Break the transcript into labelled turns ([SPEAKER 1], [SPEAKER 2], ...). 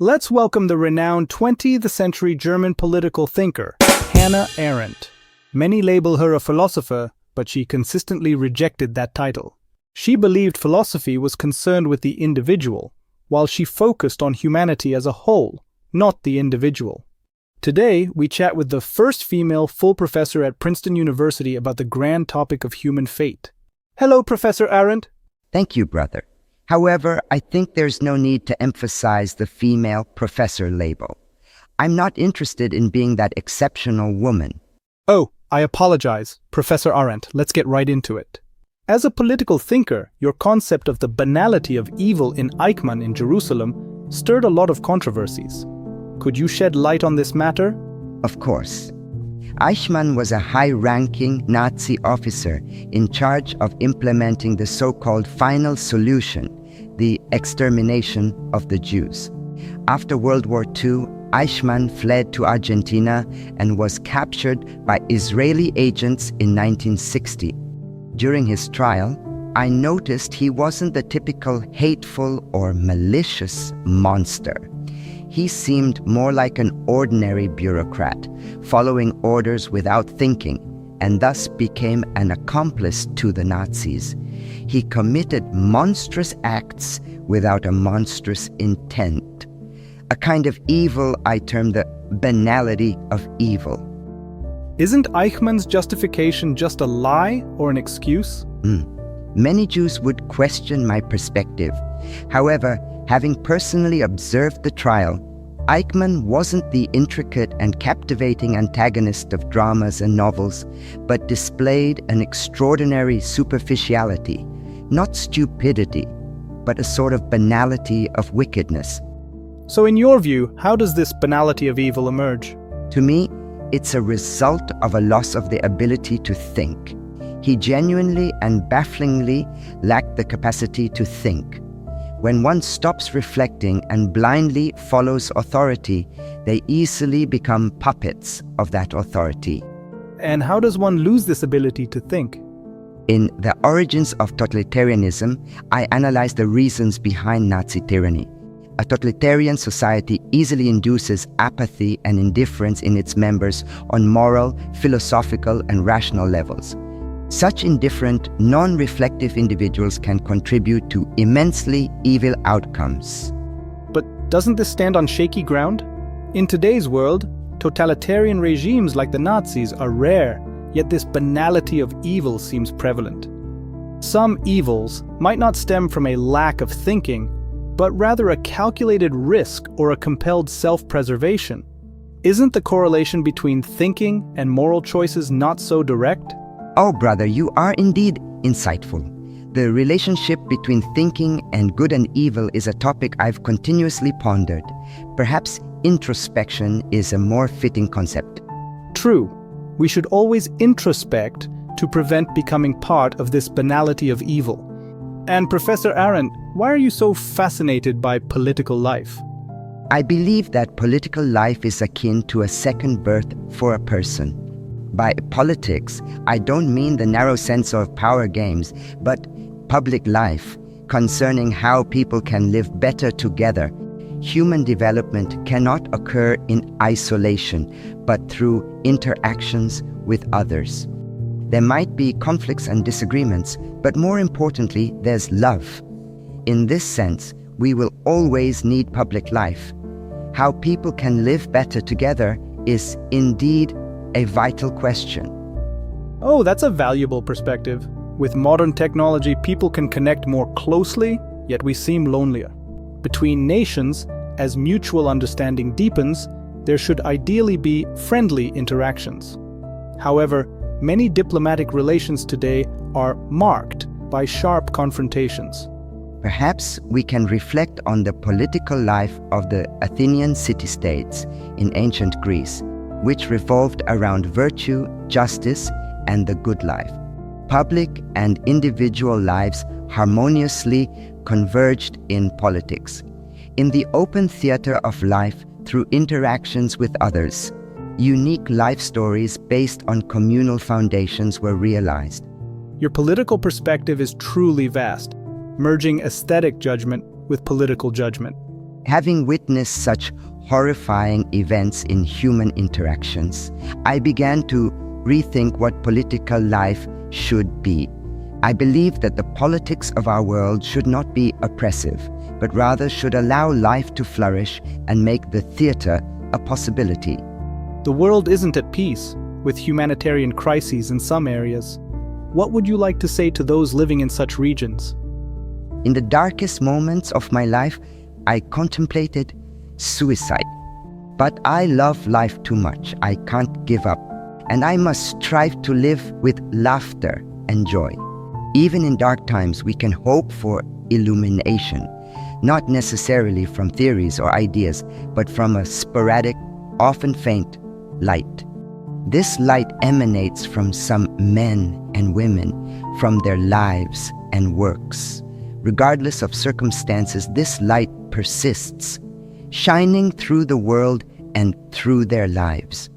[SPEAKER 1] Let's welcome the renowned 20th century German political thinker, Hannah Arendt. Many label her a philosopher, but she consistently rejected that title. She believed philosophy was concerned with the individual, while she focused on humanity as a whole, not the individual. Today, we chat with the first female full professor at Princeton University about the grand topic of human fate. Hello, Professor Arendt.
[SPEAKER 2] Thank you, brother. However, I think there's no need to emphasize the female professor label. I'm not interested in being that exceptional woman.
[SPEAKER 1] Oh, I apologize, Professor Arendt. Let's get right into it. As a political thinker, your concept of the banality of evil in Eichmann in Jerusalem stirred a lot of controversies. Could you shed light on this matter?
[SPEAKER 2] Of course. Eichmann was a high-ranking Nazi officer in charge of implementing the so-called final solution, the extermination of the Jews. After World War II, Eichmann fled to Argentina and was captured by Israeli agents in 1960. During his trial, I noticed he wasn't the typical hateful or malicious monster. He seemed more like an ordinary bureaucrat, following orders without thinking, and thus became an accomplice to the Nazis. He committed monstrous acts without a monstrous intent. A kind of evil I term the banality of evil.
[SPEAKER 1] Isn't Eichmann's justification just a lie or an excuse?
[SPEAKER 2] Many Jews would question my perspective. However, having personally observed the trial, Eichmann wasn't the intricate and captivating antagonist of dramas and novels, but displayed an extraordinary superficiality, not stupidity, but a sort of banality of wickedness.
[SPEAKER 1] So in your view, how does this banality of evil emerge?
[SPEAKER 2] To me, it's a result of a loss of the ability to think. He genuinely and bafflingly lacked the capacity to think. When one stops reflecting and blindly follows authority, they easily become puppets of that authority.
[SPEAKER 1] And how does one lose this ability to think?
[SPEAKER 2] In The Origins of Totalitarianism, I analyze the reasons behind Nazi tyranny. A totalitarian society easily induces apathy and indifference in its members on moral, philosophical, and rational levels. Such indifferent, non-reflective individuals can contribute to immensely evil outcomes.
[SPEAKER 1] But doesn't this stand on shaky ground? In today's world, totalitarian regimes like the Nazis are rare, yet this banality of evil seems prevalent. Some evils might not stem from a lack of thinking, but rather a calculated risk or a compelled self-preservation. Isn't the correlation between thinking and moral choices not so direct?
[SPEAKER 2] Oh, brother, you are indeed insightful. The relationship between thinking and good and evil is a topic I've continuously pondered. Perhaps introspection is a more fitting concept.
[SPEAKER 1] True. We should always introspect to prevent becoming part of this banality of evil. And Professor Arendt, why are you so fascinated by political life?
[SPEAKER 2] I believe that political life is akin to a second birth for a person. By politics, I don't mean the narrow sense of power games, but public life, concerning how people can live better together. Human development cannot occur in isolation, but through interactions with others. There might be conflicts and disagreements, but more importantly, there's love. In this sense, we will always need public life. How people can live better together is indeed a vital question.
[SPEAKER 1] Oh, that's a valuable perspective. With modern technology, people can connect more closely, yet we seem lonelier. Between nations, as mutual understanding deepens, there should ideally be friendly interactions. However, many diplomatic relations today are marked by sharp confrontations.
[SPEAKER 2] Perhaps we can reflect on the political life of the Athenian city-states in ancient Greece, which revolved around virtue, justice, and the good life. Public and individual lives harmoniously converged in politics. In the open theater of life, through interactions with others, unique life stories based on communal foundations were realized.
[SPEAKER 1] Your political perspective is truly vast, merging aesthetic judgment with political judgment.
[SPEAKER 2] Having witnessed such horrifying events in human interactions, I began to rethink what political life should be. I believe that the politics of our world should not be oppressive, but rather should allow life to flourish and make the theater a possibility.
[SPEAKER 1] The world isn't at peace, with humanitarian crises in some areas. What would you like to say to those living in such regions?
[SPEAKER 2] In the darkest moments of my life, I contemplated suicide. But I love life too much. I can't give up. And I must strive to live with laughter and joy. Even in dark times, we can hope for illumination, not necessarily from theories or ideas, but from a sporadic, often faint light. This light emanates from some men and women, from their lives and works. Regardless of circumstances, this light persists, shining through the world and through their lives.